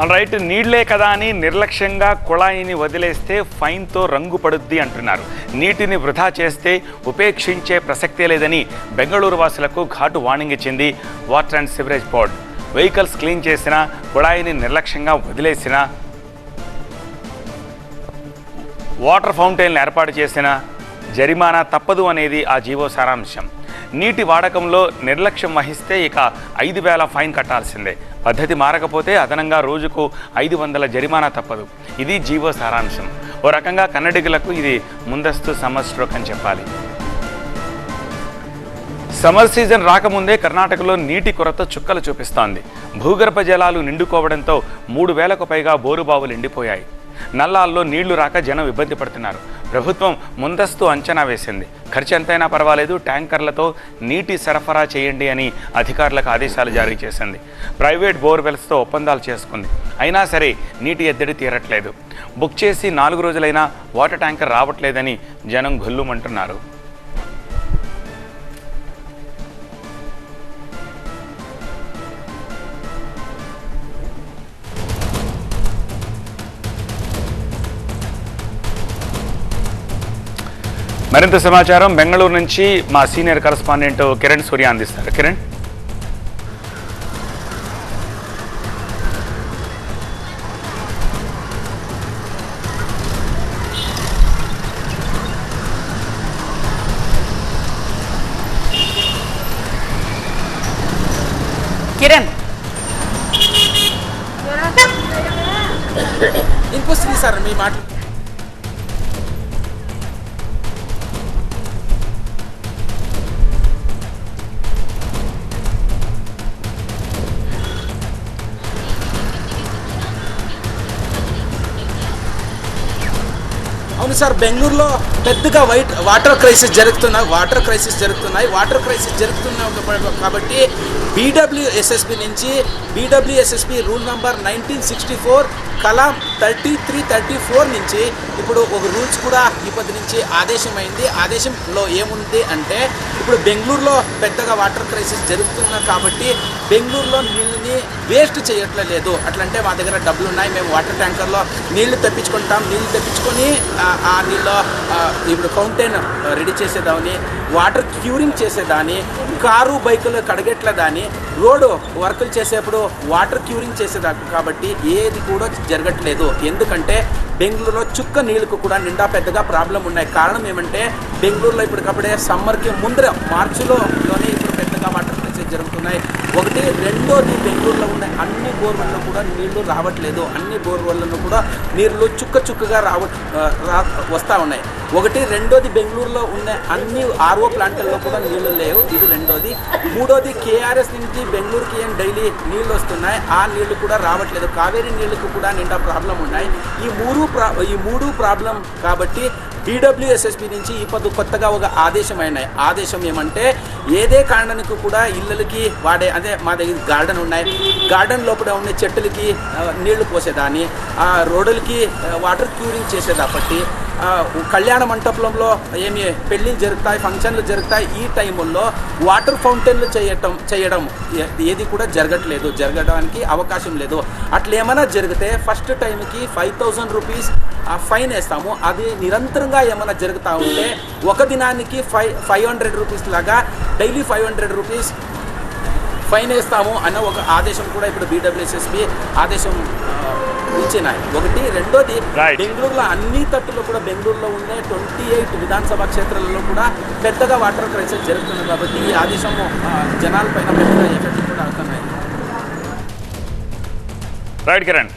Right, నీళ్లే కదా అని నిర్లక్ష్యంగా కుళాయిని వదిలేస్తే ఫైన్తో రంగు పడుద్ది అంటున్నారు. నీటిని వృధా చేస్తే ఉపేక్షించే ప్రసక్తే లేదని బెంగళూరు వాసులకు ఘాటు వార్నింగ్ ఇచ్చింది water and sewerage board. Vehicles clean చేసినా, కుళాయిని నిర్లక్ష్యంగా వదిలేసినా, వాటర్ ఫౌంటైన్లు ఏర్పాటు చేసిన జరిమానా తప్పదు అనేది ఆ జీవో సారాంశం. నీటి వాడకంలో నిర్లక్ష్యం వహిస్తే ఇక 5,000 ఫైన్ కట్టాల్సిందే. పద్ధతి మారకపోతే అదనంగా రోజుకు 500 జరిమానా తప్పదు. ఇది జీవో సారాంశం. ఓ రకంగా కన్నడిగులకు ఇది ముందస్తు సమ్మర్ స్ట్రోక్ అని చెప్పాలి. సమ్మర్ సీజన్ రాకముందే కర్ణాటకలో నీటి కొరత చుక్కలు చూపిస్తోంది. భూగర్భ జలాలు నిండుకోవడంతో 3,000కు పైగా బోరుబావులు ఎండిపోయాయి. నల్లాల్లో నీళ్లు రాక జనం ఇబ్బంది పడుతున్నారు. ప్రభుత్వం ముందస్తు అంచనా వేసింది. ఖర్చు ఎంతైనా పర్వాలేదు, ట్యాంకర్లతో నీటి సరఫరా చేయండి అని అధికారులకు ఆదేశాలు జారీ చేసింది. ప్రైవేట్ బోర్వెల్స్తో ఒప్పందాలు చేసుకుంది. అయినా సరే నీటి ఎద్దడి తీరట్లేదు. బుక్ చేసి 4 రోజులైనా వాటర్ ట్యాంకర్ రావట్లేదని జనం గొల్లుమంటున్నారు. మరింత సమాచారం బెంగళూరు నుంచి మా సీనియర్ కరెస్పాండెంట్ కిరణ్ సూర్య అందిస్తారు. కిరణ్, ఇంకొస్తుంది సార్ మీ మాట. అవును సార్, బెంగళూరులో పెద్దగా వాటర్ క్రైసిస్ జరుగుతున్నాయి. కాబట్టి బీడబ్ల్యూఎస్ఎస్బి నుంచి బీడబ్ల్యూఎస్ఎస్బి రూల్ నంబర్ 1964 కలాం 3334 నుంచి ఇప్పుడు ఒక రూల్స్ కూడా ఇప్పటి నుంచి ఆదేశమైంది. ఆదేశంలో ఏముంది అంటే ఇప్పుడు బెంగళూరులో పెద్దగా వాటర్ క్రైసిస్ జరుగుతున్నా కాబట్టి బెంగళూరులో నీళ్ళని వేస్ట్ చేయట్లేదు. అట్లంటే మా దగ్గర డబ్బులు ఉన్నాయి, మేము వాటర్ ట్యాంకర్లో నీళ్లు తెప్పించుకొని ఆ నీళ్ళు ఇప్పుడు ఫౌంటైన్ రెడీ చేసేదాన్ని, వాటర్ క్యూరింగ్ చేసేదాన్ని, కారు బైకులు కడగట్లేదాన్ని, రోడ్డు వర్కులు చేసేప్పుడు వాటర్ క్యూరింగ్ చేసేదాన్ని. కాబట్టి ఏది కూడా జరగట్లేదు. ఎందుకంటే బెంగళూరులో చుక్క నీళ్ళకు కూడా నిండా పెద్దగా ప్రాబ్లం ఉన్నాయి. కారణం ఏమంటే బెంగళూరులో ఇప్పటికప్పుడే సమ్మర్కి ముందర మార్చిలోనే ఇప్పుడు పెద్దగా వాటర్ క్రైసిస్ జరుగుతున్నాయి. ఒకటి, రెండోది బెంగళూరులో ఉన్న అన్ని బోర్వెల్లో కూడా నీళ్లు రావట్లేదు. అన్ని బోర్వెల్లను కూడా నీళ్లు చుక్కగా వస్తూ ఉన్నాయి. ఒకటి, రెండోది బెంగళూరులో ఉన్న అన్ని ఆర్ఓ ప్లాంట్లలో కూడా నీళ్లు లేవు. ఇది రెండోది. మూడోది, కేఆర్ఎస్ నుంచి బెంగళూరుకి ఏం డైలీ నీళ్ళు వస్తున్నాయి, ఆ నీళ్లు కూడా రావట్లేదు. కావేరీ నీళ్ళకు కూడా నిండా ప్రాబ్లం ఉన్నాయి. ఈ మూడు ప్రాబ్లం కాబట్టి బీడబ్ల్యూఎస్ఎస్బి నుంచి ఇప్పుడు కొత్తగా ఒక ఆదేశం ఏమంటే ఏదే కారణానికి కూడా ఇళ్ళకి వాడే మా దగ్గర గార్డెన్ ఉన్నాయి, గార్డెన్ లోపల ఉండే చెట్టులకి నీళ్లు పోసేదాన్ని, రోడ్లకి వాటర్ క్యూరింగ్ చేసేదాపట్టి కళ్యాణ మంటపంలో ఏమి పెళ్ళిళ్ళు జరుగుతాయి, ఫంక్షన్లు జరుగుతాయి. ఈ టైముల్లో వాటర్ ఫౌంటైన్లు చేయడం ఏది కూడా జరగడానికి అవకాశం లేదు. అట్లా ఏమైనా జరిగితే ఫస్ట్ టైంకి 5,000 రూపీస్ ఫైన్ వేస్తాము. అది నిరంతరంగా ఏమైనా జరుగుతూ ఉంటే ఒక దినానికి 500 రూపీస్ లాగా డైలీ 500 రూపీస్ ఫైన్ వేస్తాము అన్న ఒక ఆదేశం కూడా ఇప్పుడు బీడబ్ల్యూఎస్ఎస్బి ఆదేశం ఇచ్చినాయి. ఒకటి, రెండోది, బెంగళూరులో అన్ని తట్టులో కూడా బెంగళూరులో ఉండే 28 విధానసభ క్షేత్రాలలో కూడా పెద్దగా వాటర్ క్రైసిస్ జరుగుతుంది. కాబట్టి ఈ ఆదేశము జనాలపైన పెద్దగా ఎఫెక్ట్ కూడా అవుతున్నాయి. రైట్ కిరణ్.